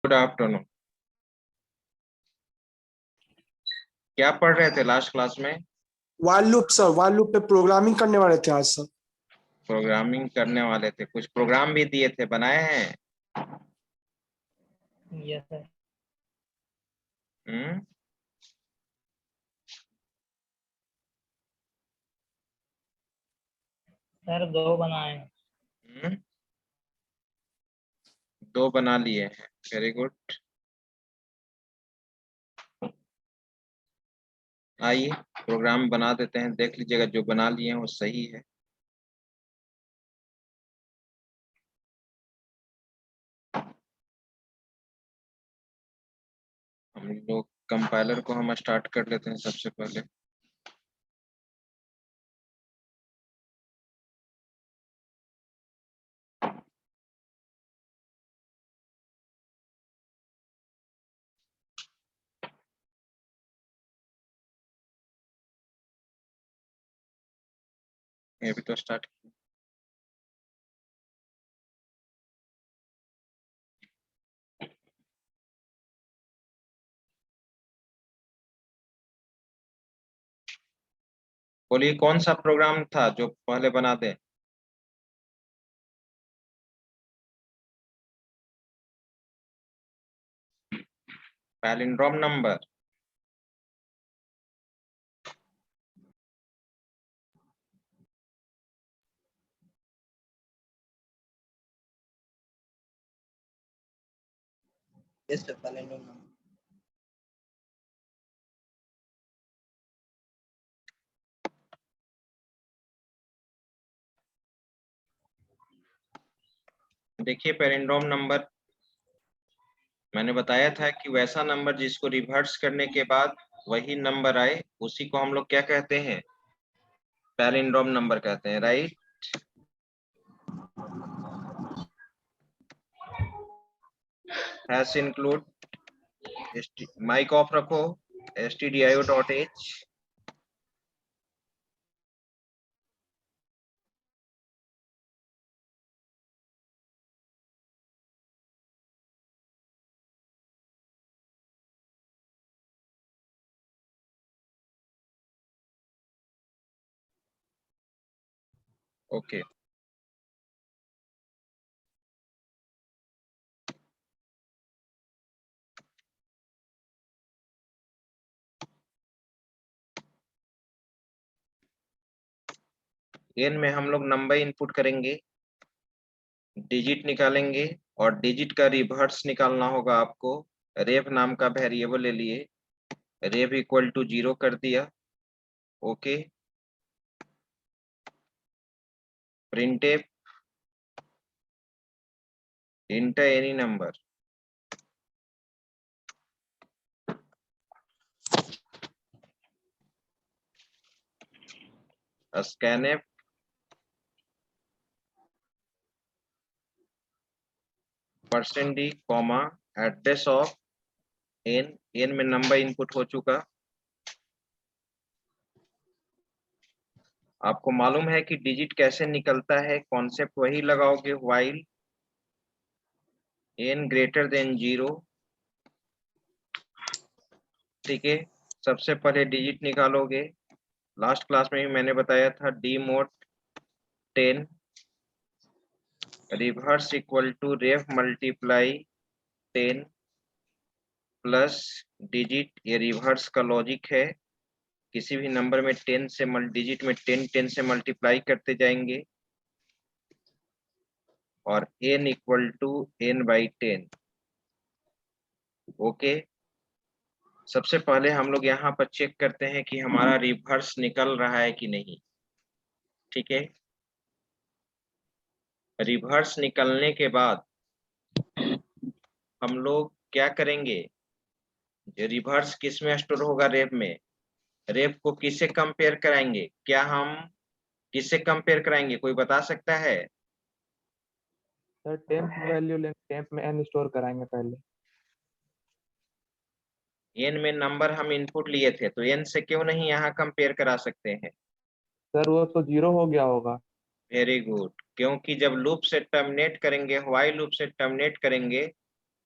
Good afternoon. क्या पढ़ रहे थे लास्ट क्लास में? While loop sir, while loop पे प्रोग्रामिंग करने वाले थे आज सर। प्रोग्रामिंग करने वाले थे, कुछ प्रोग्राम भी दिए थे, बनाए हैं? Yes sir. हम्म। सर 2 बनाए हैं। हम्म, 2 बना लिए हैं, वेरी गुड। आइए प्रोग्राम बना देते हैं, देख लीजिएगा जो बना लिए हैं वो सही है। हम लोग कंपाइलर को हम स्टार्ट कर लेते हैं सबसे पहले। ये भी तो स्टार्ट किया। बोलिए कौन सा प्रोग्राम था जो पहले बना दें? Palindrome number. Yes sir, palindrome number. देखिए पैलिंड्रोम नंबर मैंने बताया था कि वैसा नंबर जिसको रिवर्स करने के बाद वही नंबर आए उसी को हम लोग क्या कहते हैं? पैलिंड्रोम नंबर कहते हैं, right? Hash include mic off रखो, stdio.h। ओके। n में हम लोग नंबर इनपुट करेंगे, डिजिट निकालेंगे और डिजिट का रिवर्स निकालना होगा आपको। रेव नाम का वेरिएबल ले लिए, रेव इक्वल टू 0 कर दिया। Okay. Printf inter any number. Scanf %d comma address of n में नंबर इनपुट हो चुका। आपको मालूम है कि डिजिट कैसे निकलता है, कॉन्सेप्ट वही लगाओगे व्हाइल n ग्रेटर देन 0। ठीक है, सबसे पहले डिजिट निकालोगे। लास्ट क्लास में भी मैंने बताया था D mod 10 reverse equal to rev multiply 10 plus digit. ये रिवर्स का लॉजिक है, किसी भी नंबर में 10 से डिजिट में 10 से मल्टीप्लाई करते जाएंगे और n equal to n/10। Okay. सबसे पहले हम लोग यहाँ पर चेक करते हैं कि हमारा रिवर्स निकल रहा है कि नहीं। ठीक है, रिवर्स निकलने के बाद हम लोग क्या करेंगे? रिवर्स किस में स्टोर होगा? रेव में। रेव को किससे कंपेयर कराएंगे? क्या हम किससे कंपेयर कराएंगे, कोई बता सकता है? सर टेम्प वैल्यू लेंगे, टेम्प में n स्टोर कराएंगे पहले। n में नंबर हम इनपुट लिए थे तो n से क्यों नहीं यहाँ कंपेयर करा सकते हैं? सर वो तो 0 हो गया होगा। वेरी गुड, क्योंकि जब लूप से टर्मिनेट करेंगे, व्हाइल लूप से टर्मिनेट करेंगे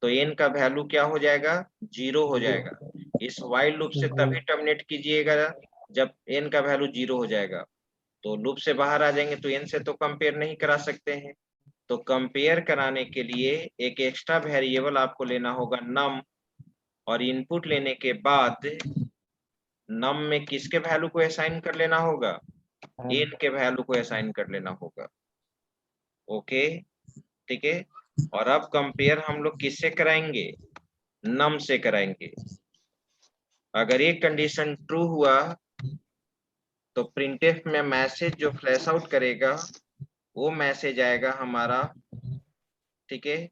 तो n का वैल्यू क्या हो जाएगा, 0 हो जाएगा। इस while लूप से तभी टर्मिनेट कीजिएगा जब n का वैल्यू 0 हो जाएगा। तो लूप से बाहर आ जाएंगे तो n से तो कंपेयर नहीं करा सकते हैं। तो कंपेयर कराने के लिए एक एक्स्ट्रा वेरिएबल आपको लेना होगा num, और इनपुट लेने के बाद नम में किसके वैल्यू को असाइन कर लेना होगा, n के वैल्यू को असाइन कर लेना होगा। ओके, ठीक है। और अब कंपेयर हम लोग किससे कराएंगे, नम से कराएंगे। अगर एक कंडीशन ट्रू हुआ तो प्रिंटफ में मैसेज जो फ्लैश आउट करेगा वो मैसेज आएगा हमारा, ठीक है,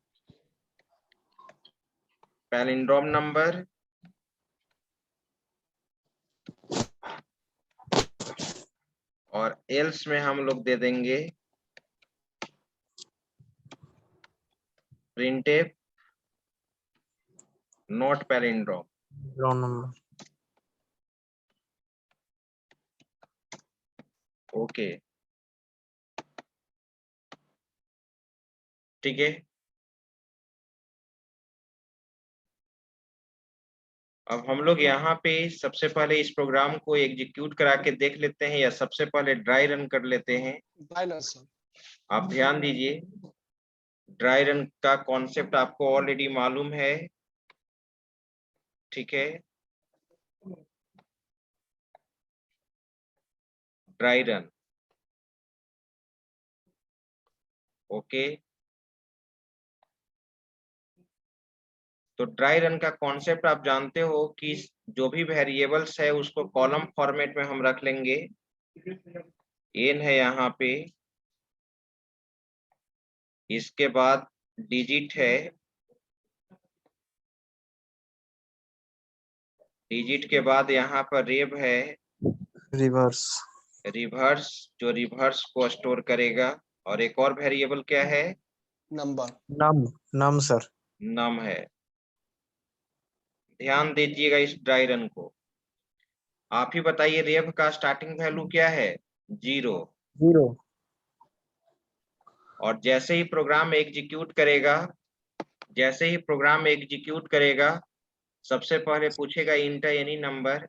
पैलिंड्रोम नंबर और एल्स में हम लोग दे देंगे printf not palindrome. Wrong number. Okay, ठीक है। अब हम लोग यहाँ पे सबसे पहले इस प्रोग्राम को एग्जीक्यूट करा के देख लेते हैं, या सबसे पहले ड्राई रन कर लेते हैं। आप ध्यान दीजिए, ड्राई रन का कॉन्सेप्ट आपको ऑलरेडी मालूम है, ठीक है। Dry run, okay. तो ड्राई रन का कॉन्सेप्ट आप जानते हो कि जो भी वेरिएबल्स है उसको कॉलम फॉर्मेट में हम रख लेंगे। n है यहाँ पे, इसके बाद डिजिट है, डिजिट के बाद यहाँ पर रेव है, Reverse. रिवर्स जो रिवर्स को स्टोर करेगा, और एक और वेरिएबल क्या है, Num sir. नम है। ध्यान दीजिएगा इस ड्राई रन को। आप ही बताइए रेव का स्टार्टिंग वैल्यू क्या है, 0। 0. और जैसे ही प्रोग्राम एग्जीक्यूट करेगा, जैसे ही प्रोग्राम एग्जीक्यूट करेगा, सबसे पहले पूछेगा इंटर एनी नंबर।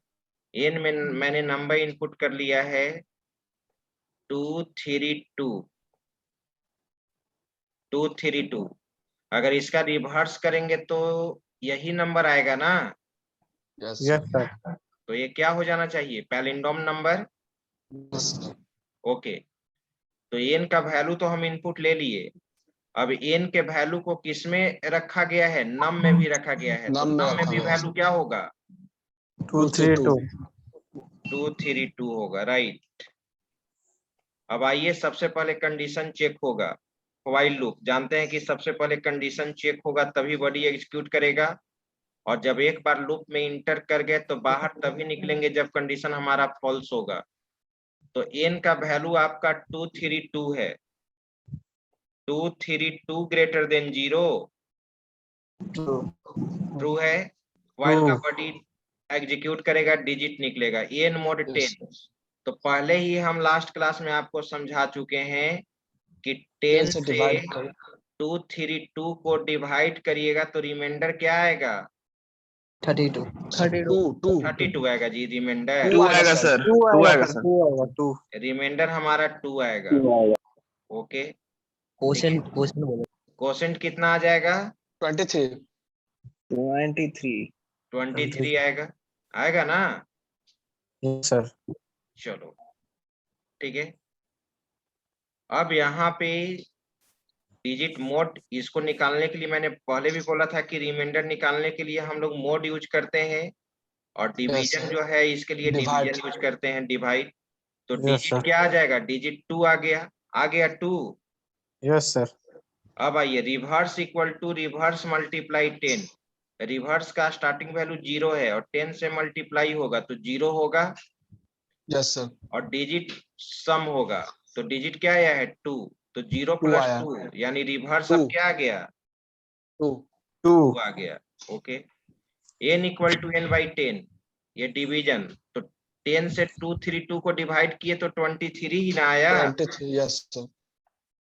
n में मैंने नंबर इनपुट कर लिया है 232। अगर इसका रिवर्स करेंगे तो यही नंबर आएगा ना। Yes sir. तो ये क्या हो जाना चाहिए, पैलिंड्रोम नंबर। ओके, तो n का वैल्यू तो हम इनपुट ले लिए। अब n के वैल्यू को किस में रखा गया है, नम में भी रखा गया है। तो नम में भी वैल्यू क्या होगा, 232. 232 होगा, राइट। अब आइए सबसे पहले कंडीशन चेक होगा। व्हाइल लूप जानते हैं कि सबसे पहले कंडीशन चेक होगा तभी बॉडी एग्जीक्यूट करेगा, और जब एक बार लूप में इंटर कर गए तो बाहर तभी निकलेंगे जब कंडीशन हमारा फॉल्स होगा। तो n का वैल्यू आपका 232 है। 232 ग्रेटर देन 0, ट्रू है। व्हाइल का बॉडी एग्जीक्यूट करेगा, डिजिट निकलेगा, n mod 10। तो पहले ही हम लास्ट क्लास में आपको समझा चुके हैं कि 10 से 232 को डिवाइड करिएगा तो रिमाइंडर क्या आएगा, 32 आएगा जी। रिमाइंडर 2 आएगा सर, 2 आएगा सर। रिमाइंडर हमारा 2 आएगा। ओके, क्वोशेंट कितना आ जाएगा, 23 आएगा, आएगा ना। Yes sir. चलो ठीक है। अब यहाँ पे डिजिट मोड, इसको निकालने के लिए मैंने पहले भी बोला था कि रिमाइंडर निकालने के लिए हम लोग मोड यूज करते हैं, और डिवीजन जो है इसके लिए डिवीजन यूज करते हैं, डिवाइड। तो Yes डिजिट sir. क्या आ जाएगा, डिजिट 2 आ गया 2। Yes sir. अब आइए reverse equal to reverse multiply 10। Reverse का स्टार्टिंग वैल्यू 0 है और 10 से मल्टीप्लाई होगा तो 0 होगा। Yes sir. और डिजिट सम होगा, तो डिजिट क्या आया है, 2। तो 0 प्लस 2 यानी रिवर्स अब क्या आ गया, 2 आ गया। Okay, n equal to n by 10, ये डिवीजन। तो 10 से 232 को डिवाइड किए तो 23 ही ना आया। 23, यस सर।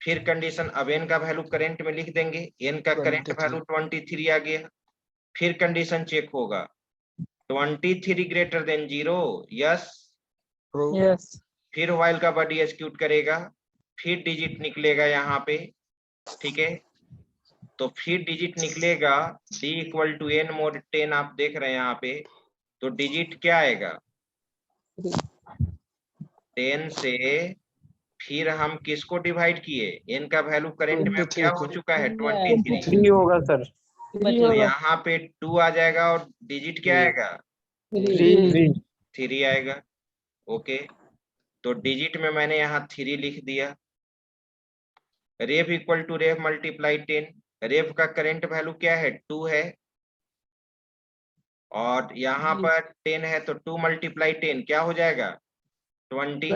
फिर कंडीशन, अब n का वैल्यू करंट में लिख देंगे, n का करंट वैल्यू 23 आ गया। फिर कंडीशन चेक होगा, 23 ग्रेटर देन 0, यस। यस। फिर व्हाइल का बॉडी एग्जीक्यूट करेगा, फिर डिजिट निकलेगा यहाँ पे, ठीक है। तो फिर डिजिट निकलेगा d equal to n mod 10, आप देख रहे हैं यहाँ पे। तो डिजिट क्या आएगा, 10 से फिर हम किसको डिवाइड किए, n का वैल्यू करंट में अब क्या हो चुका है, 23। 3 होगा सर। तो यहाँ पे 2 आ जाएगा और डिजिट क्या आएगा, 3 3 आएगा। ओके, तो डिजिट में मैंने यहाँ 3 लिख दिया। Rev equal to rev multiply 10, rev का करंट वैल्यू क्या है, 2 है, और यहाँ पर 10 है, तो 2 मल्टीप्लाई 10 क्या हो जाएगा, 20।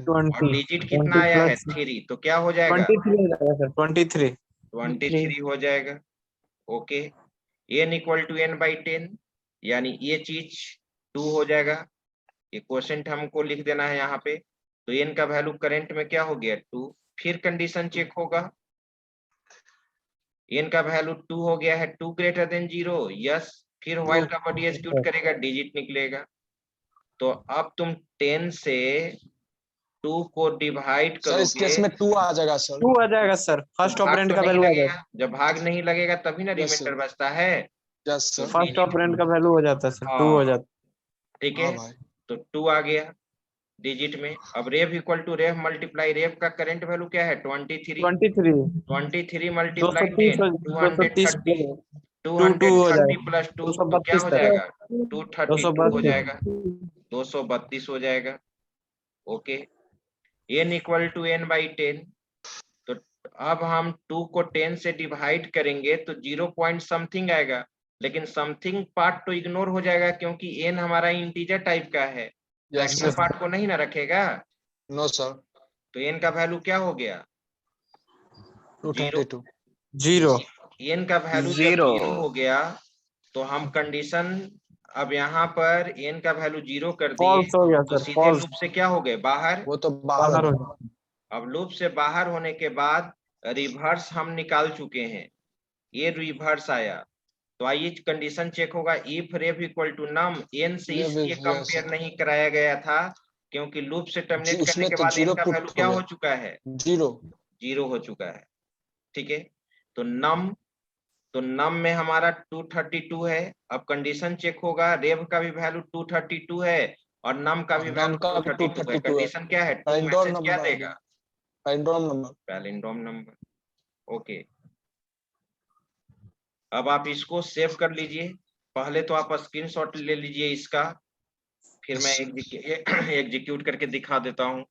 और डिजिट कितना आया है, 3, तो क्या हो जाएगा, 23 हो जाएगा सर। 23 23 हो जाएगा। Okay, n equal to n by 10, यानी ये चीज 2 हो जाएगा। ये क्वेश्चन हमको लिख देना है यहाँ पे। तो n का वैल्यू करंट में क्या हो गया, 2। फिर कंडीशन चेक होगा, n का वैल्यू 2 हो गया है, 2 ग्रेटर देन 0, यस। फिर व्हाइल का बॉडी एग्जीक्यूट करेगा, डिजिट निकलेगा। तो अब तुम 10 से 2 को डिवाइड करोगे, इस केस में 2 आ जाएगा सर। 2 आ जाएगा सर। फर्स्ट भाग ऑपरेंड तो का नहीं वैल्यू आ लगेगा, जाएगा। जब भाग नहीं लगेगा तभी ना Yes, रिमाइंडर sir. बचता है। Yes sir. फर्स्ट ऑपरेंड का वैल्यू हो जाता है सर। 2 हो जाता ठीक हाँ है, भाई। तो 2 आ गया डिजिट में। अब rev equal to rev multiply, rev का करंट वैल्यू क्या है, 23। 23 23 मल्टीप्लाई 230 10, 230 230 हो 230 जाएगा। प्लस 2, तो क्या 232 हो सर। जाएगा, 232 हो 232 जाएगा, 232 हो जाएगा। Okay, n equal to n by 10। तो अब हम 2 को 10 से डिवाइड करेंगे तो 0 पॉइंट समथिंग आएगा, लेकिन समथिंग पार्ट तो इग्नोर हो जाएगा क्योंकि n हमारा इंटीजर टाइप का है, यस फ्रैक्शनल सर। पार्ट को नहीं ना रखेगा। No sir. तो n का वैल्यू क्या हो गया, 232। 0 n का वैल्यू जब 0 हो गया तो हम कंडीशन, अब यहाँ पर n का वैल्यू 0 कर दिए, फॉल्स हो गया तो सर। सीधे फॉल्स लूप से क्या हो गए, बाहर। वो तो बाहर बाहर हो है। जाएगा। अब लूप से बाहर होने के बाद रिवर्स हम निकाल चुके हैं, ये रिवर्स आया। तो आइए कंडीशन चेक होगा, if rev equal to num, n से इसलिए यस कंपेयर सर। नहीं कराया गया था क्योंकि लूप से टर्मिनेट करने उसमें के तो बाद n 0 का पुट वैल्यू हो क्या हो गया। चुका है, 0। 0 हो चुका है। ठीक है, तो नम में हमारा 232 है। अब कंडीशन चेक होगा, रेव का भी वैल्यू 232 है और नम का भी नम वैल्यू का भी 232 है। 232 है। कंडीशन क्या है, 2 पैलिंड्रोम मैसेज क्या नंबर आ देगा, गया। Palindrome number. Palindrome number. Okay, अब आप इसको सेव कर लीजिए। पहले तो आप स्क्रीनशॉट ले लीजिए इसका, फिर मैं एग्जीक्यूट करके दिखा देता हूँ।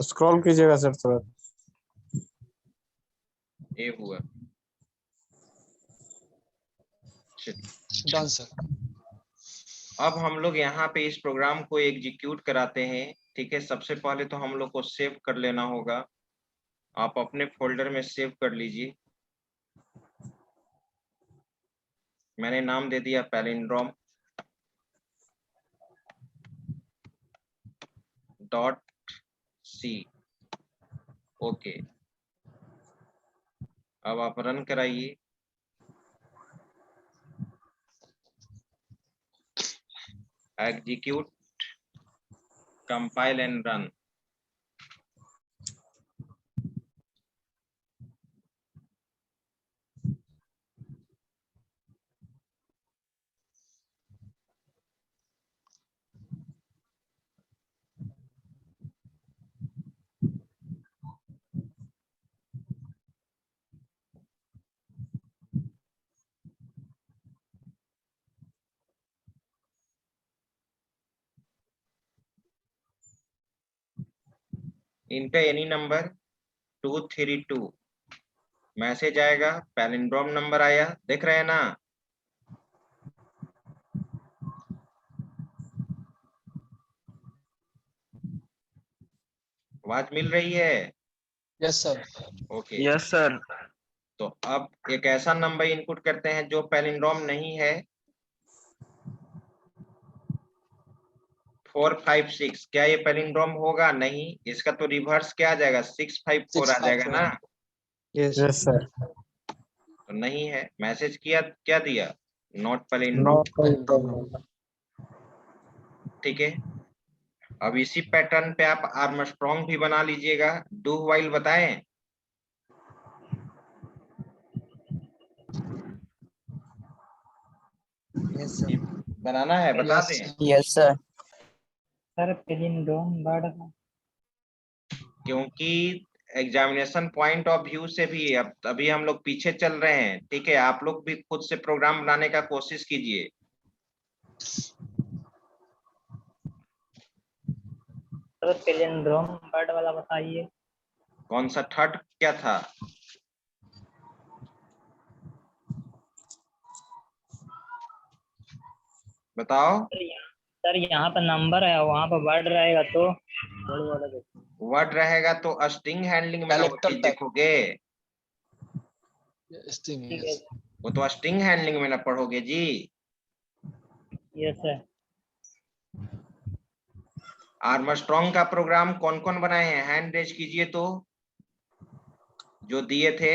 स्क्रॉल कीजिएगा सर थोड़ा। ये हुआ, डन सर। अब हम लोग यहाँ पे इस प्रोग्राम को एग्जीक्यूट कराते हैं। ठीक है, सबसे पहले तो हम लोग को सेव कर लेना होगा। आप अपने फोल्डर में सेव कर लीजिए। मैंने नाम दे दिया पैलिंड्रोम .c। ओके, अब आप रन कराइए। Execute, compile and run. इनका एनी नंबर 232 मैसेज आएगा, पैलिंड्रोम नंबर आया, देख रहे हैं ना। आवाज मिल रही है, yes sir. Okay. Yes sir. तो अब एक ऐसा नंबर इनपुट करते हैं जो पैलिंड्रोम नहीं है। 456, क्या ये पैलिंड्रोम होगा? नहीं, इसका तो रिवर्स क्या आ जाएगा? 654 आ जाएगा ना। Yes sir. तो नहीं है, मैसेज किया, क्या दिया? Not palindrome. Not Palindrome. ठीक है, अब इसी पैटर्न पे आप आर्मस्ट्रॉन्ग भी बना लीजिएगा। डू व्हाइल बताएं? बनाना है, बता Yes, दें। sir. Yes, sir. Sir palindrome word क्योंकि एग्जामिनेशन पॉइंट ऑफ व्यू से भी अब अभी हम लोग पीछे चल रहे हैं। ठीक है, आप लोग भी खुद से प्रोग्राम बनाने का कोशिश कीजिए। सर पैलिंड्रोम वर्ड वाला बताइए। कौन सा थर्ड क्या था? बताओ। सर यहाँ पर नंबर है, वहाँ पर वर्ड रहेगा तो वर्ड रहेगा तो स्ट्रिंग हैंडलिंग में ना वो Character चीज tag. देखोगे, Yes, thing, ठीक yes. है। वो तो स्ट्रिंग हैंडलिंग में ना पढ़ोगे जी। Yes sir. आर्मस्ट्रॉन्ग का प्रोग्राम कौन कौन बनाए हैं? हैंड रेज कीजिए तो, जो दिए थे।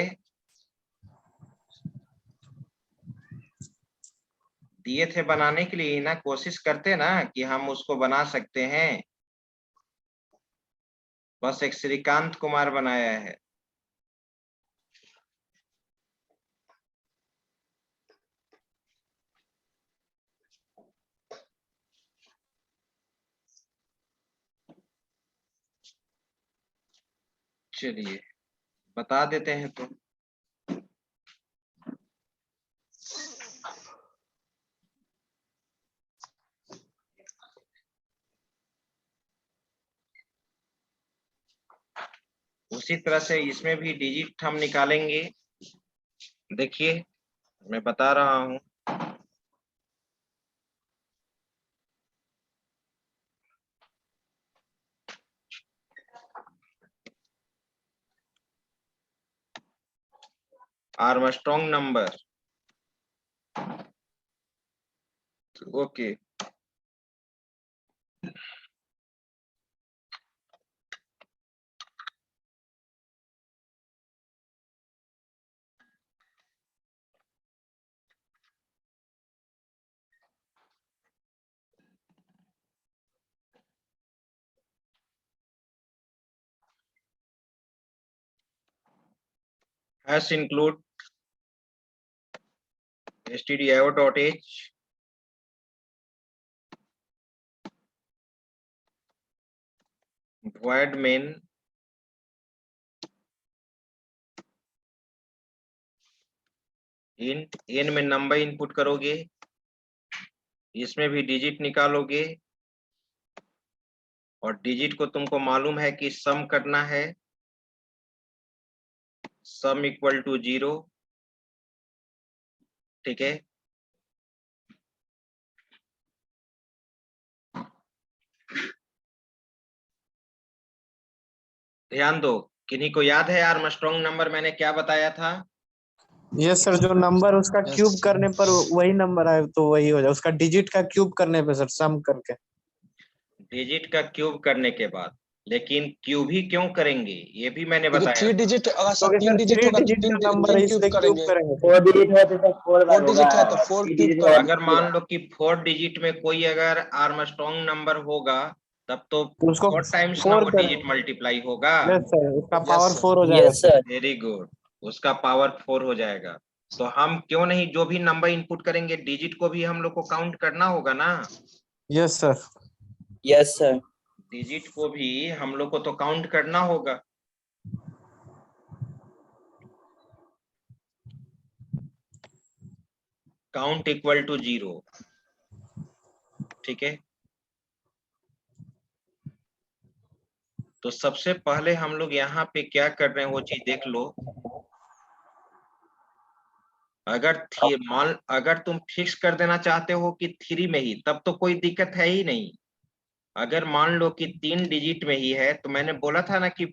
दिए थे बनाने के लिए ना, कोशिश करते ना कि हम उसको बना सकते हैं। बस एक श्रीकांत कुमार बनाया है। चलिए बता देते हैं तो। उसी तरह से इसमें भी डिजिट हम निकालेंगे। देखिए मैं बता रहा हूं। Armstrong number, okay. Hash include stdio.h void main int n में नंबर इनपुट करोगे, इसमें भी डिजिट निकालोगे, और डिजिट को तुमको मालूम है कि सम करना है। Sum equal to 0। ठीक है, ध्यान दो। किन्हीं को याद है आर्मस्ट्रॉन्ग नंबर मैंने क्या बताया था? यस सर, जो नंबर उसका Yes, क्यूब sir. करने पर वही नंबर आए तो वही हो जाए, उसका डिजिट का क्यूब करने पे सर, सम करके। डिजिट का क्यूब करने के बाद, लेकिन क्यूब ही क्यों करेंगे ये भी मैंने क्योंकि बताया। 3 डिजिट, अगर सर क्योंकि 3 सर डिजिट 3 होगा तो डिजिट 3 का नंबर है, क्यूब इसलिए क्यूब करेंगे। करेंगे। 4 डिजिट है तो 4 बार 4 डिजिट है होगा। तो 4 3 क्यूब डिजिट करेंगे। अगर मान लो कि 4 डिजिट में कोई अगर आर्मस्ट्रॉन्ग नंबर होगा, तब तो तो उसको 4 टाइम्स ना 4 वो कर। डिजिट मल्टीप्लाई होगा। यस सर, उसका Yes, पावर sir. 4 हो जाएगा यस सर। वेरी गुड, उसका पावर 4 हो जाएगा। तो हम क्यों नहीं, जो भी नंबर इनपुट करेंगे डिजिट को भी हम लोग को काउंट करना होगा ना। Yes sir. Yes sir. Digit को भी हम लोग को तो काउंट करना होगा। Count equal to 0। ठीक है, तो सबसे पहले हम लोग यहाँ पे क्या कर रहे हैं वो चीज देख लो। अगर तुम फिक्स कर देना चाहते हो कि 3 में ही, तब तो कोई दिक्कत है ही नहीं। अगर मान लो कि 3 डिजिट में ही है, तो मैंने बोला था ना कि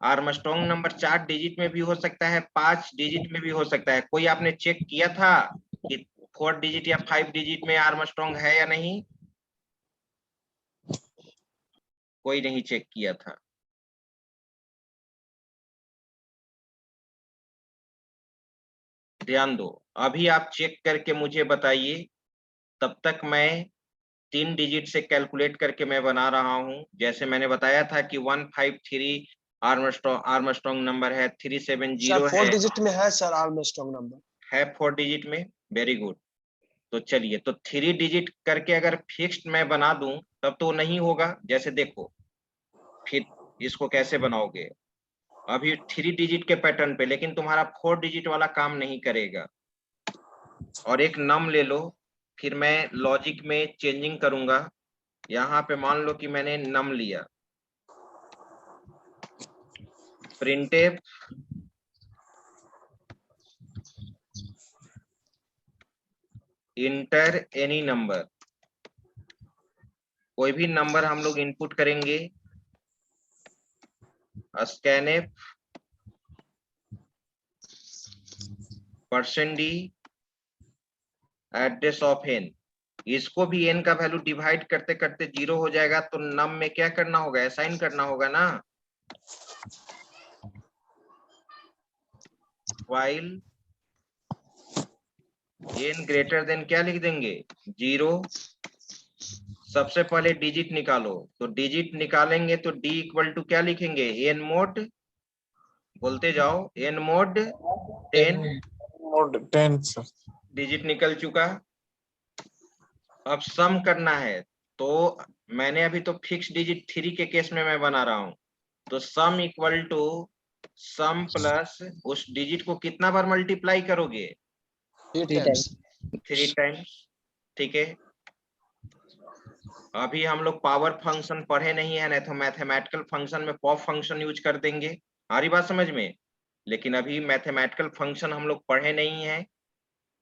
आर्मस्ट्रॉन्ग नंबर 4 डिजिट में भी हो सकता है, 5 डिजिट में भी हो सकता है। कोई आपने चेक किया था कि 4 डिजिट या 5 डिजिट में आर्मस्ट्रॉन्ग है या नहीं? कोई नहीं चेक किया था। ध्यान दो, अभी आप चेक करके मुझे बताइए, तब तक मैं 3 डिजिट से कैलकुलेट करके मैं बना रहा हूं। जैसे मैंने बताया था कि 153 आर्मस्ट्रॉन्ग नंबर है, 370 सर 4 है, डिजिट में है सर आर्मस्ट्रांग नंबर। है 4 डिजिट में। Very good. तो चलिए, तो 3 डिजिट करके अगर फिक्स्ड मैं बना दूं तब तो नहीं होगा। जैसे देखो, फिर इसको कैसे बनाओगे, अभी 3 डिजिट के पैटर्न पे, लेकिन तुम्हारा 4 डिजिट वाला काम नहीं करेगा। और एक नम ले लो, फिर मैं लॉजिक में चेंजिंग करूंगा। यहाँ पे मान लो कि मैंने नम लिया, प्रिंटफ इंटर एनी नंबर, कोई भी नंबर हम लोग इनपुट करेंगे, scanf %d address of n। इसको भी n का वैल्यू डिवाइड करते करते 0 हो जाएगा, तो नम में क्या करना होगा, असाइन करना होगा ना। व्हाइल n ग्रेटर देन क्या लिख देंगे, 0। सबसे पहले डिजिट निकालो, तो डिजिट निकालेंगे तो d इक्वल टू क्या लिखेंगे, n मोड, बोलते जाओ, n mode 10। Mode 10 sir. Digit निकल चुका। अब सम करना है, तो मैंने अभी तो फिक्स डिजिट 3 के केस में मैं बना रहा हूं, तो sum equal to sum plus उस डिजिट को कितना बार मल्टीप्लाई करोगे, 3 3 टाइम्स। 3 टाइम्स। ठीक है, अभी हम लोग पावर फंक्शन पढ़े नहीं है, नहीं तो मैथमेटिकल फंक्शन में पॉप फंक्शन यूज कर देंगे, हमारी बात समझ में। लेकिन अभी मैथमेटिकल फंक्शन हम लोग पढ़े नहीं है,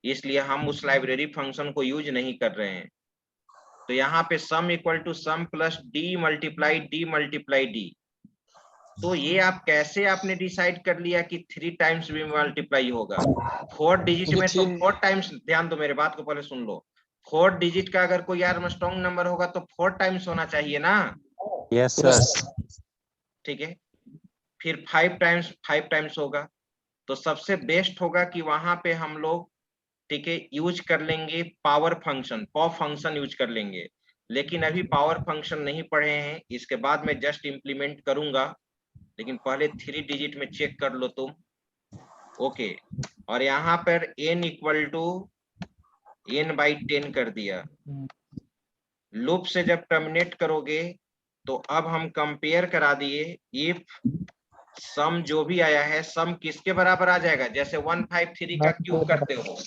इसलिए हम उस लाइब्रेरी फंक्शन को यूज नहीं कर रहे हैं। तो यहाँ पे sum equal to sum plus D multiply D. तो ये आप कैसे आपने डिसाइड कर लिया कि 3 टाइम्स भी मल्टीप्लाई होगा। 4 डिजिट में तो 4 टाइम्स, ध्यान दो मेरे बात को पहले सुन लो, 4 डिजिट का अगर कोई आर्मस्ट्रांग नंबर होगा तो 4 टाइम्स होना चाहिए ना। Yes sir. ठीक है, फिर 5 टाइम्स होगा, तो सबसे बेस्ट होगा कि वहां पे हम लोग, ठीक है, यूज कर लेंगे power function, pop function use कर लेंगे। लेकिन अभी पावर फंक्शन नहीं पढ़े हैं, इसके बाद मैं जस्ट इंप्लीमेंट करूंगा, लेकिन पहले 3 डिजिट में चेक कर लो तुम। ओके, और यहाँ पर n इक्वल टू n/10 कर दिया। लूप से जब टर्मिनेट करोगे तो अब हम कंपेयर करा दिए, इफ सम जो भी आया है, सम किसके बराबर आ जाएगा, जैसे 153 का क्यूब करते हो,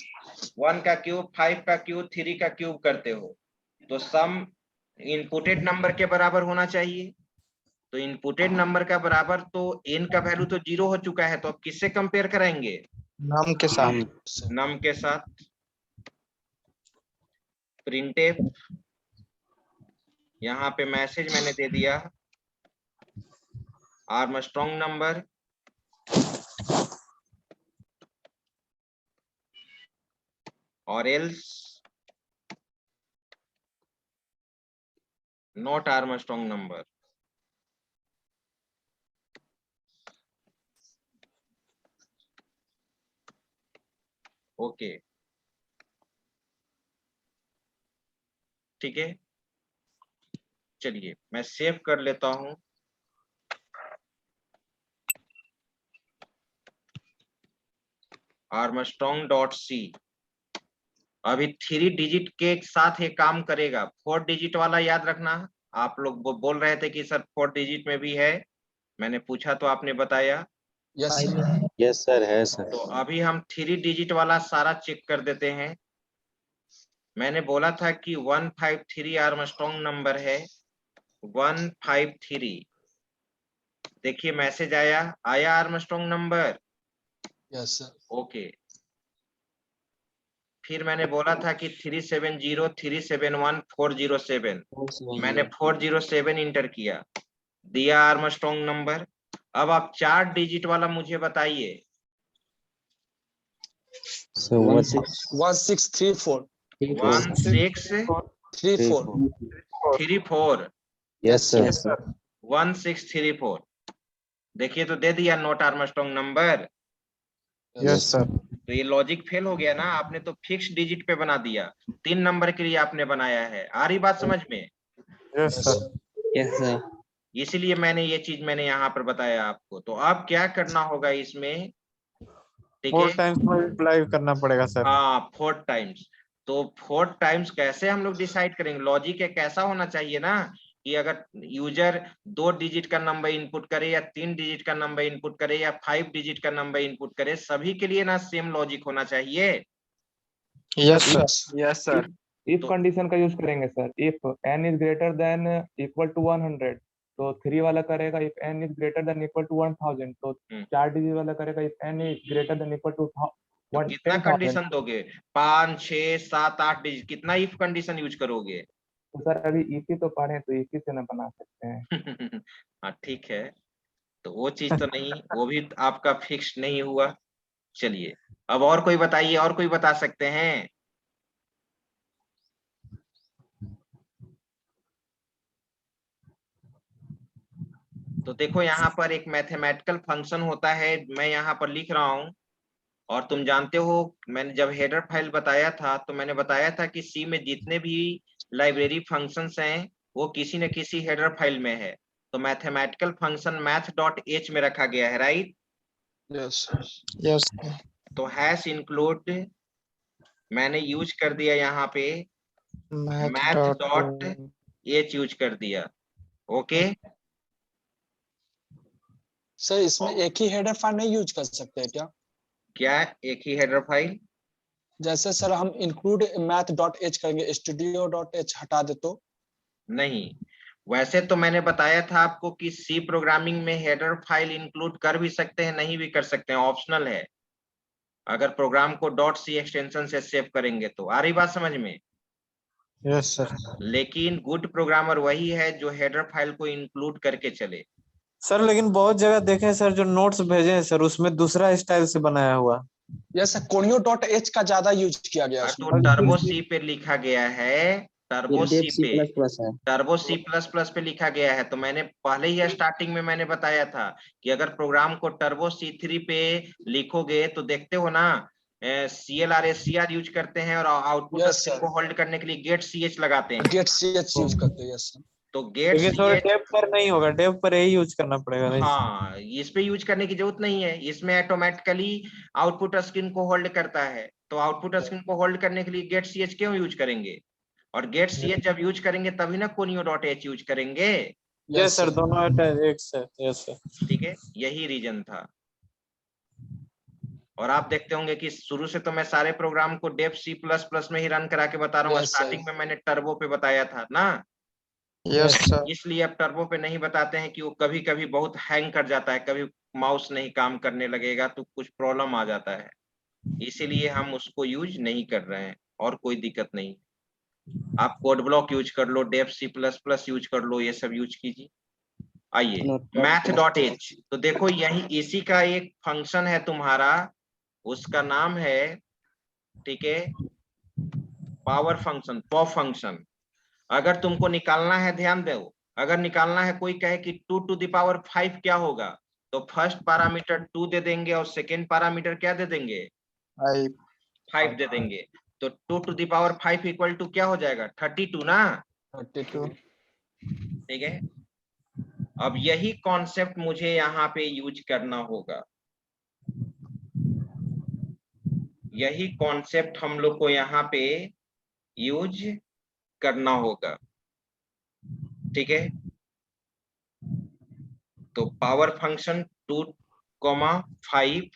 1 का क्यूब, 5 का क्यूब, 3 का क्यूब करते हो, तो सम इनपुटेड नंबर के बराबर होना चाहिए। तो इनपुटेड नंबर का बराबर, तो n का वैल्यू तो 0 हो चुका है, तो अब किससे कंपेयर कराएंगे, नाम के साथ। नम के साथ। प्रिंटफ, यहाँ पे मैसेज मैंने दे दिया, आर्मस्ट्रांग नंबर और else not Armstrong number. Okay, ठीक है, चलिए मैं सेव कर लेता हूं। armstrong.c अभी 3 डिजिट के साथ ये काम करेगा, 4 डिजिट वाला याद रखना। आप लोग बोल रहे थे कि सर 4 डिजिट में भी है, मैंने पूछा तो आपने बताया। यस यस सर, है सर। तो अभी हम 3 डिजिट वाला सारा चेक कर देते हैं। मैंने बोला था कि 153 आर्मस्ट्रांग नंबर है, 153। देखिए मैसेज आया Armstrong number. Yes sir. Okay, फिर मैंने बोला था कि 370 371 407, मैंने 407 इंटर किया, दिया आर्मस्ट्रांग नंबर। अब आप 4 डिजिट वाला मुझे बताइए। 1634 1634। Yes sir. 1634। देखिए तो दे दिया note Armstrong number. Yes sir. तो ये लॉजिक फेल हो गया ना, आपने तो फिक्स डिजिट पे बना दिया, 3 नंबर के लिए आपने बनाया है। आ रही बात समझ में? Yes Yes, sir. sir. Yes sir. इसीलिए मैंने ये चीज मैंने यहाँ पर बताया आपको। तो अब क्या करना होगा इसमें, ठीक 4 है? टाइम्स मल्टीप्लाई करना पड़ेगा सर। हाँ 4 टाइम्स। तो 4 टाइम्स कैसे हम लोग डिसाइड करेंगे? लॉजिक एक ऐसा होना चाहिए ना कि अगर यूजर 2 डिजिट का नंबर इनपुट करे या 3 डिजिट का नंबर इनपुट करे या 5 डिजिट का नंबर इनपुट करे, सभी के लिए ना सेम लॉजिक होना चाहिए। Yes sir. Yes. Yes sir. If तो कंडीशन का यूज करेंगे sir. If n is greater than equal to 100 तो 3 वाला करेगा। If n is greater than equal to 1000 तो 4 डिजिट वाला करेगा। If n is greater than equal to तो कितना 10,000 कंडीशन दोगे? 5 6 7 8 डिजिट, कितना इफ कंडीशन यूज करोगे? तो सर अभी इसी तो पढ़े तो इसी से ना बना सकते हैं। हाँ ठीक है, तो वो चीज तो नहीं, वो भी आपका फिक्स नहीं हुआ। चलिए अब और कोई बताइए, और कोई बता सकते हैं? तो देखो यहाँ पर एक मैथमेटिकल फंक्शन होता है, मैं यहाँ पर लिख रहा हूँ। और तुम जानते हो, मैंने जब हेडर फाइल बताया था तो मैंने बताया था कि सी में जितने भी लाइब्रेरी फंक्शंस हैं वो किसी न किसी हेडर फाइल में है। तो मैथमेटिकल फंक्शन math.h में रखा गया है, राइट? Yes. यस। तो हैश इंक्लूड मैंने यूज कर दिया यहाँ पे, math.h यूज कर दिया। ओके, सर इसमें एक ही हेडर फाइल नहीं यूज कर सकते हैं क्या? क्या एक ही हेडर फाइल? जैसे सर हम इंक्लूड मैथ डॉट एच करेंगे, स्टूडियो डॉट एच हटा दे तो? नहीं, वैसे तो मैंने बताया था आपको कि सी प्रोग्रामिंग में हेडर फाइल इंक्लूड कर भी सकते हैं, नहीं भी कर सकते हैं, ऑप्शनल है। अगर प्रोग्राम को डॉट सी एक्सटेंशन से सेव करेंगे तो। आ रही बात समझ में? Yes sir. लेकिन गुड प्रोग्रामर वही है जो हेडर फाइल को इंक्लूड करके चले। सर लेकिन बहुत जगह देखे हैं सर, जो नोट्स भेजे हैं सर उसमें दूसरा स्टाइल से बनाया हुआ। Yes sir, conio dot H का ज्यादा यूज किया गया तो उसमें। टर्बो सी पे लिखा गया है, ये टर्बो डेव सी सी पे, प्लस प्लस है। टर्बो सी प्लस प्लस पे लिखा गया है। तो मैंने पहले ही स्टार्टिंग में मैंने बताया था कि अगर प्रोग्राम को टर्बो C3 पे लिखोगे तो देखते हो ना, CLR SCR यूज करते हैं और आउटपुट यस स्ट्रिंग सर, को होल्ड करने के लिए गेट CH लगाते हैं। गेट सी एच यूज करते हैं। Yes sir. तो गेट लेकिन सर CH, डेव पर नहीं होगा, डेव पर यही यूज करना पड़ेगा। नहीं हाँ इस पे यूज करने की जरूरत नहीं है, इसमें ऑटोमेटिकली आउटपुट स्क्रीन को होल्ड करता है। तो आउटपुट स्क्रीन को होल्ड करने के लिए गेट CH क्यों यूज करेंगे? और गेट CH जब यूज करेंगे तभी ना कोनियो डॉट एच यूज करेंगे। यस सर, दोनों एक सर। Yes sir. ठीक है, यही रीजन था। और आप देखते होंगे कि शुरू से तो मैं सारे प्रोग्राम को डेव C++ में ही रन करा के बता रहा हूँ। Yes, sir. स्टार्टिंग में मैंने टर्बो पे बताया था ना, यस सर। इसलिए अब टर्बो पे नहीं बताते हैं कि वो कभी कभी बहुत हैंग कर जाता है, कभी माउस नहीं काम करने लगेगा तो कुछ प्रॉब्लम आ जाता है, इसीलिए हम उसको यूज नहीं कर रहे हैं। और कोई दिक्कत नहीं, आप कोड ब्लॉक यूज कर लो, डेव C++ यूज कर लो, ये सब यूज कीजिए। आइए math.h, तो देखो यही इसी का एक फंक्शन है तुम्हारा, उसका नाम है, ठीक है, पावर फंक्शन, पॉप फंक्शन। अगर तुमको निकालना है, ध्यान दो, अगर निकालना है, कोई कहे कि 2 to the power 5 क्या होगा, तो फर्स्ट पैरामीटर 2 दे देंगे और सेकेंड पैरामीटर क्या दे देंगे? 5 दे देंगे। तो 2 to the power 5 equal to क्या हो जाएगा? 32 ना। 32। ठीक है, अब यही कॉन्सेप्ट मुझे यहाँ पे यूज करना होगा, यही कॉन्सेप्ट हम लोग को यहाँ पे यूज करना होगा। ठीक है, तो पावर फंक्शन 2,5,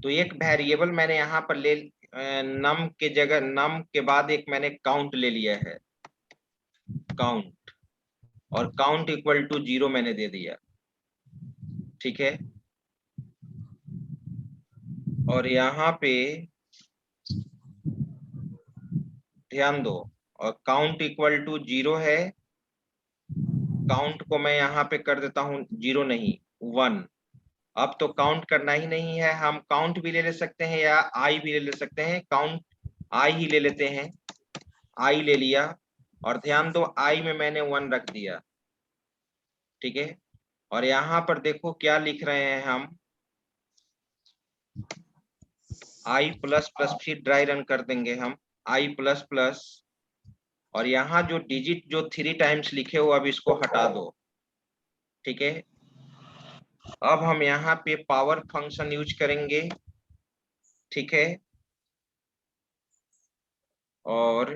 तो एक वेरिएबल मैंने यहाँ पर ले, नम के जगह, नम के बाद एक मैंने काउंट ले लिया है, काउंट, और काउंट इक्वल टू 0 मैंने दे दिया। ठीक है, और यहाँ पे ध्यान दो, और काउंट इक्वल टू 0 है, काउंट को मैं यहाँ पे कर देता हूँ 0 नहीं 1। अब तो काउंट करना ही नहीं है, हम काउंट भी ले सकते हैं या आई भी ले सकते हैं। काउंट आई ही ले लेते हैं, आई ले लिया, और ध्यान दो आई में मैंने 1 रख दिया, ठीक है। और यहाँ पर देखो क्या लिख रहे हैं हम, आई प्लस प्लस, फिर ड्राई रन कर देंगे हम, आई प्लस प्लस, और यहाँ जो डिजिट जो 3 टाइम्स लिखे हो अब इसको हटा दो, ठीक है। अब हम यहाँ पे पावर फंक्शन यूज करेंगे, ठीक है, और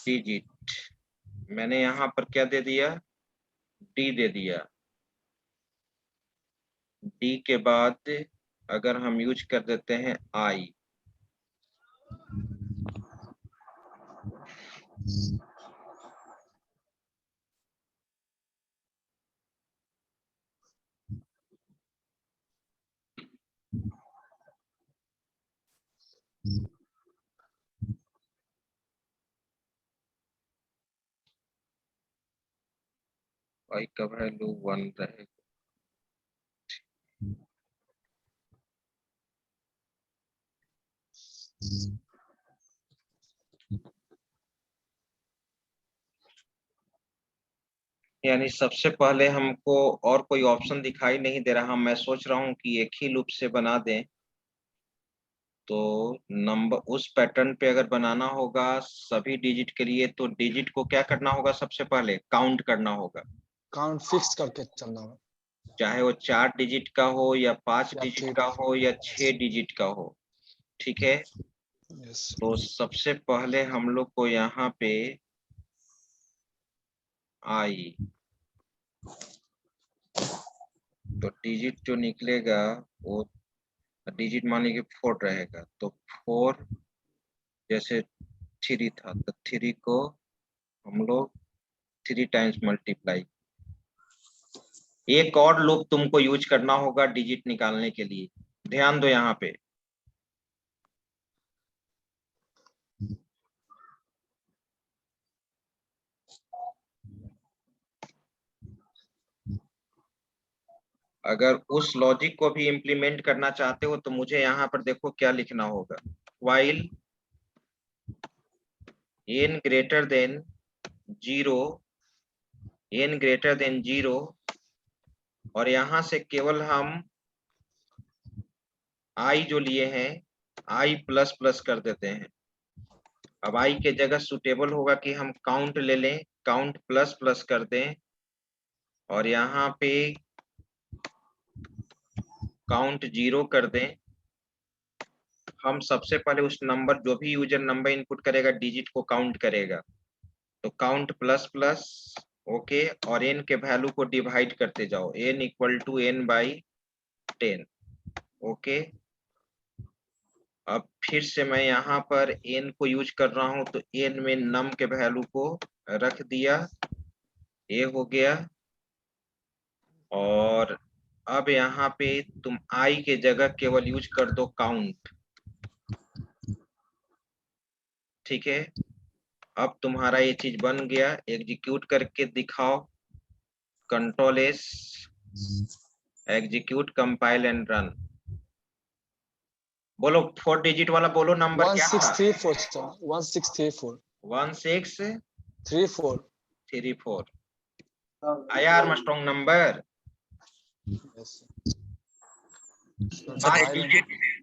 डिजिट मैंने यहाँ पर क्या दे दिया, डी दे दिया। डी के बाद अगर हम यूज कर देते हैं आई, आई का वैल्यू 1 रहेगा, यानी सबसे पहले हमको और कोई ऑप्शन दिखाई नहीं दे रहा। मैं सोच रहा हूँ कि एक ही लूप से बना दें, तो नंबर उस पैटर्न पे अगर बनाना होगा सभी डिजिट के लिए, तो डिजिट को क्या करना होगा, सबसे पहले काउंट करना होगा, काउंट फिक्स करके चलना है। चाहे वो 4 डिजिट का हो या 5 या डिजिट फिर- का हो या 6 डिजिट का हो, ठीक है। यस तो सबसे पहले हम लोग को यहाँ पे आई, तो डिजिट जो निकलेगा वो डिजिट मान लीजिए 4 रहेगा, तो 4 जैसे 3 था तो 3 को हम लोग 3 टाइम्स मल्टीप्लाई। एक और लूप तुमको यूज करना होगा डिजिट निकालने के लिए, ध्यान दो यहाँ पे। अगर उस लॉजिक को भी इम्प्लीमेंट करना चाहते हो तो मुझे यहाँ पर देखो क्या लिखना होगा, while n greater than 0, n greater than 0, और यहाँ से केवल हम i जो लिए हैं i प्लस प्लस कर देते हैं। अब i के जगह सुटेबल होगा कि हम काउंट ले लें, काउंट प्लस प्लस कर दें, और यहाँ पे काउंट 0 कर दें। हम सबसे पहले उस नंबर, जो भी यूजर नंबर इनपुट करेगा डिजिट को काउंट करेगा, तो काउंट प्लस प्लस, ओके, और n के वैल्यू को डिवाइड करते जाओ, n equal to n by 10, okay. अब फिर से मैं यहाँ पर n को यूज कर रहा हूं, तो n में नम के वैल्यू को रख दिया, ये हो गया। और अब यहाँ पे तुम i के जगह केवल यूज कर दो काउंट, ठीक है। अब तुम्हारा ये चीज बन गया, एग्जीक्यूट करके दिखाओ, control S, execute, compile and run. बोलो 4 डिजिट वाला बोलो नंबर क्या था? 1634 सर 1634 1634 34 आया आर्मस्ट्रांग नंबर। यस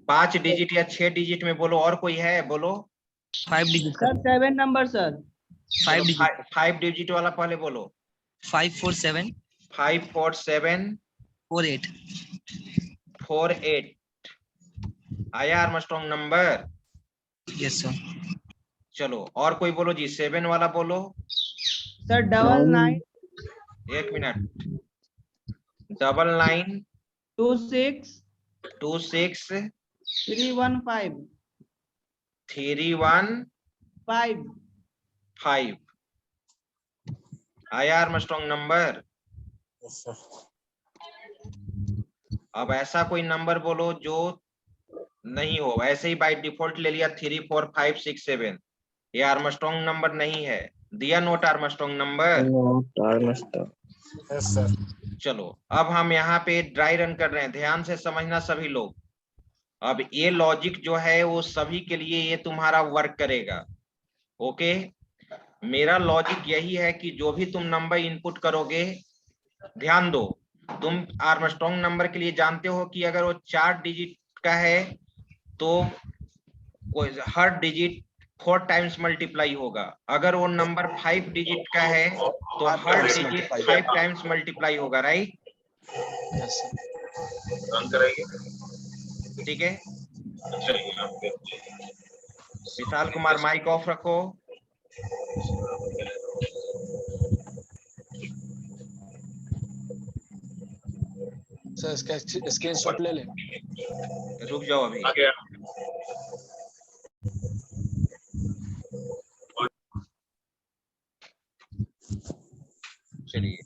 5 डिजिट या 6 डिजिट में बोलो, और कोई है बोलो? 5 digit sir 7 number sir 5 digit 5 digit वाला पहले बोलो। 547 547 48 48 आया आर्मस्ट्रांग नंबर। Yes sir. चलो और कोई बोलो जी, 7 वाला बोलो। सर 99 1 मिनट, 99 26 26 315 315 5 आया आर्मस्ट्रांग नंबर। अब ऐसा कोई नंबर बोलो जो नहीं हो, ऐसे ही बाय डिफॉल्ट ले लिया 3 4 5 6 7, ये आर्मस्ट्रांग नंबर नहीं है, दिया note Armstrong number. Yes sir. चलो अब हम यहाँ पे ड्राई रन कर रहे हैं, ध्यान से समझना सभी लोग। अब ये लॉजिक जो है वो सभी के लिए ये तुम्हारा वर्क करेगा। ओके, मेरा लॉजिक यही है कि जो भी तुम नंबर इनपुट करोगे, ध्यान दो, तुम आर्मस्ट्रॉन्ग नंबर के लिए जानते हो कि अगर वो 4 डिजिट का है तो हर डिजिट 4 टाइम्स मल्टीप्लाई होगा। अगर वो नंबर 5 डिजिट का है तो हर डिजिट 5 टाइम्स मल्टीप्लाई होगा, राइट? Yes sir. ठीक है, विशाल कुमार माइक ऑफ रखो। सर इसका स्क्रीनशॉट ले लें। रुक जाओ अभी। चलिए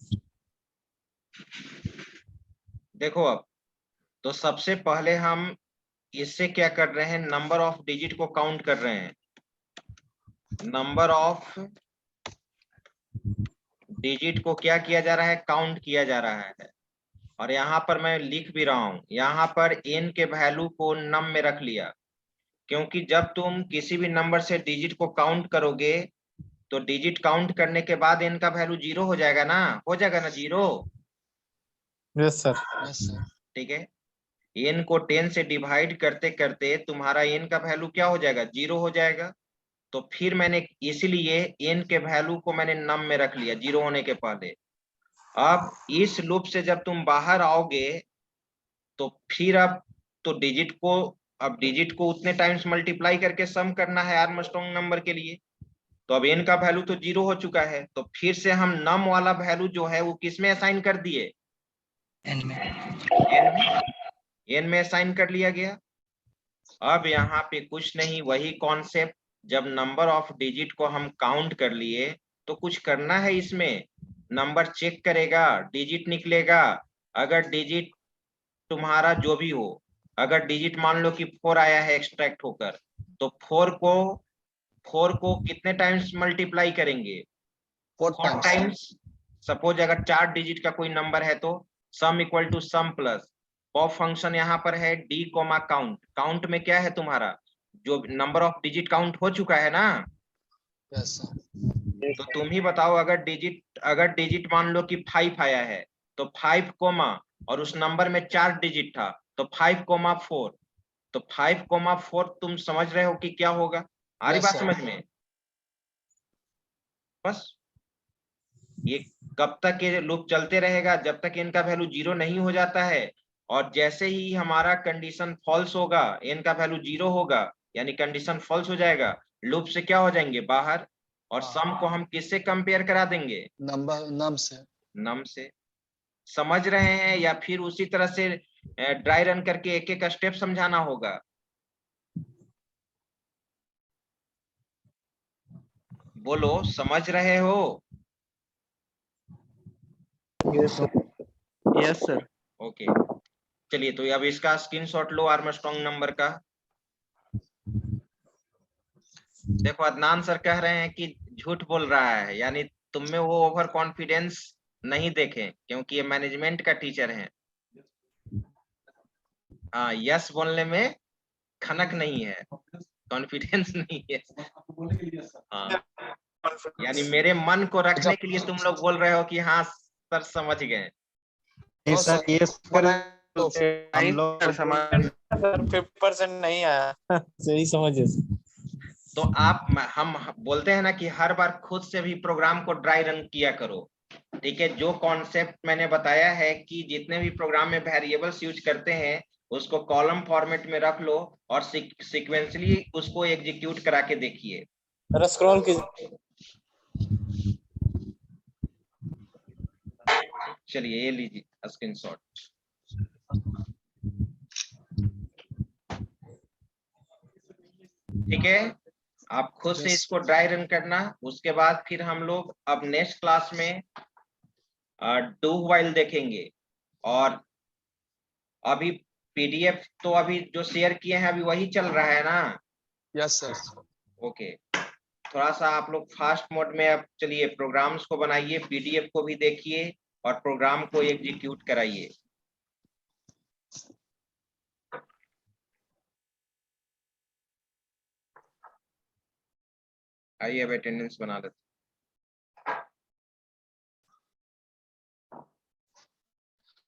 देखो, अब तो सबसे पहले हम इससे क्या कर रहे हैं, नंबर ऑफ डिजिट को काउंट कर रहे हैं। नंबर ऑफ डिजिट को क्या किया जा रहा है, काउंट किया जा रहा है। और यहाँ पर मैं लिख भी रहा हूं, यहाँ पर n के वैल्यू को नम में रख लिया, क्योंकि जब तुम किसी भी नंबर से डिजिट को काउंट करोगे तो डिजिट काउंट करने के बाद n का वैल्यू 0 हो जाएगा ना, 0। Yes sir. Yes sir. ठीक है, n को 10 से डिवाइड करते करते तुम्हारा n का वैल्यू क्या हो जाएगा, 0 हो जाएगा। तो फिर मैंने इसीलिए n के वैल्यू को मैंने नम में रख लिया 0 होने के पहले। अब इस लूप से जब तुम बाहर आओगे तो फिर अब तो डिजिट को उतने टाइम्स मल्टीप्लाई करके सम करना है आर्मस्ट्रॉन्ग नंबर के लिए। तो अब n का वैल्यू तो 0 हो चुका है, तो फिर से हम नम वाला वैल्यू जो है वो किसमें असाइन कर दिए, n में। n में असाइन कर लिया गया। अब यहाँ पे कुछ नहीं, वही कॉन्सेप्ट, जब नंबर ऑफ डिजिट को हम काउंट कर लिए तो कुछ करना है इसमें, नंबर चेक करेगा, डिजिट निकलेगा। अगर डिजिट तुम्हारा जो भी हो, अगर डिजिट मान लो कि 4 आया है एक्सट्रैक्ट होकर, तो 4 को कितने टाइम्स मल्टीप्लाई करेंगे, 4 टाइम्स। सपोज अगर 4 डिजिट का कोई नंबर है तो sum equal to sum plus pop function यहाँ पर है डी कोमा काउंट। काउंट में क्या है तुम्हारा, जो नंबर ऑफ डिजिट काउंट हो चुका है ना। Yes sir. तो तुम ही बताओ, अगर डिजिट मान लो कि 5 आया है तो 5 कोमा और उस नंबर में 4 डिजिट था तो 5,4। तो 5,4 तुम समझ रहे हो कि क्या होगा, आ रही Yes, बात sir. समझ में? बस ये कब तक ये लूप चलते रहेगा, जब तक इनका वैल्यू 0 नहीं हो जाता है। और जैसे ही हमारा कंडीशन फॉल्स होगा, इनका वैल्यू 0 होगा, यानी कंडीशन फॉल्स हो जाएगा, लूप से क्या हो जाएंगे बाहर, और सम को हम किससे कंपेयर करा देंगे, नम से। नम से। समझ रहे हैं, या फिर उसी तरह से ड्राई रन करके एक एक स्टेप समझाना होगा? बोलो, समझ रहे हो? Yes sir. ओके, चलिए तो अब इसका स्क्रीनशॉट लो आर्मस्ट्रॉन्ग नंबर का। देखो अदनान सर कह रहे हैं कि झूठ बोल रहा है, यानी तुम में वो ओवर कॉन्फिडेंस नहीं देखें, क्योंकि ये मैनेजमेंट का टीचर है। हाँ, यस बोलने में खनक नहीं है, कॉन्फिडेंस नहीं है। हाँ, यानी मेरे मन को रखने के लिए तुम लोग बोल रहे हो कि हाँ सर समझ गए। नहीं सर, ये तो हम लोग 50% नहीं आया सही समझे। तो हम बोलते हैं ना कि हर बार खुद से भी प्रोग्राम को ड्राई रन किया करो। ठीक है, जो कॉन्सेप्ट मैंने बताया है कि जितने भी प्रोग्राम में वेरिएबल्स यूज करते हैं उसको कॉलम फॉर्मेट में रख लो और सीक्वेंसली उसको एग्जीक्यूट करा के देखिए। स्क्रॉल कीजिए। चलिए ये लीजिए स्क्रीनशॉट। ठीक है, आप खुद से इसको ड्राई रन करना। उसके बाद फिर हम लोग अब नेक्स्ट क्लास में डू व्हाइल देखेंगे। और अभी पीडीएफ तो अभी जो शेयर किए हैं अभी वही चल रहा है ना? Yes sir. ओके, थोड़ा सा आप लोग फास्ट मोड में अब चलिए प्रोग्राम्स को बनाइए, पीडीएफ को भी देखिए और प्रोग्राम को एग्जीक्यूट कराइए। आइए अब अटेंडेंस बना लेते हैं।